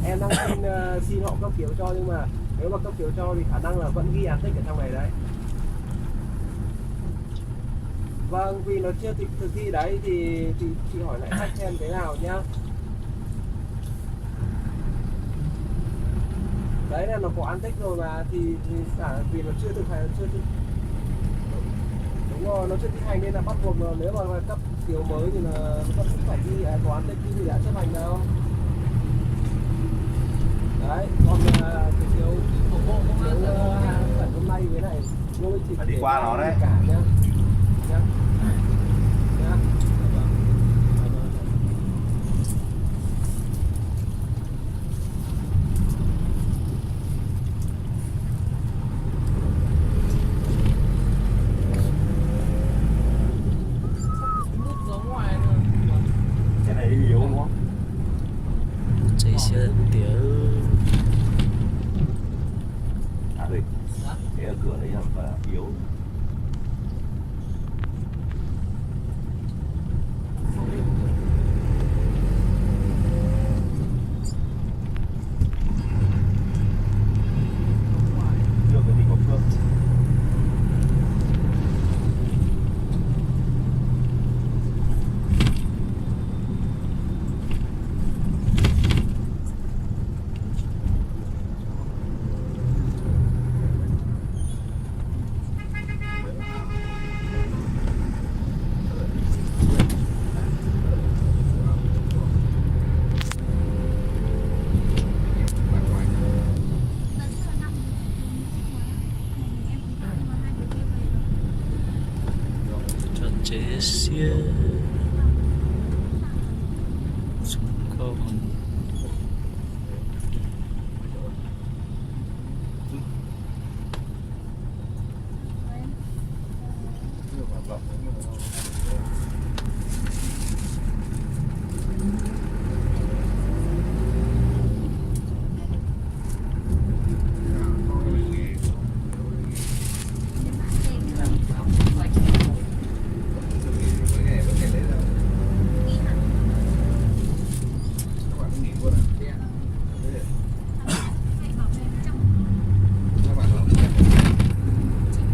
Em đang xin họ cấp phiếu cho, nhưng mà nếu mà cấp phiếu cho thì khả năng là vẫn ghi án tích ở trong này đấy. Vâng, vì nó chưa thực thi đấy thì chị hỏi lại khách xem thế nào nhá. Đấy là nó có án tích rồi mà, thì vì nó chưa thực hành, đúng rồi, nó chưa thi hành nên là bắt buộc, nếu mà cấp phiếu mới thì là vẫn phải ghi có án tích thì đã chấp hành đâu. Đấy, còn phiếu hôm nay với này lôi chị phải đi qua nó đấy cả nhá. Nhá. Nhá. cái này yếu đúng không? 这些碟 À đây, cái ở cửa đấy là yếu. Chưa cái gì có phương.这些足够。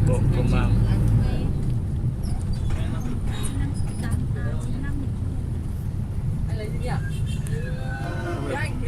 Bộ công an. Anh lấy gì nhỉ? Anh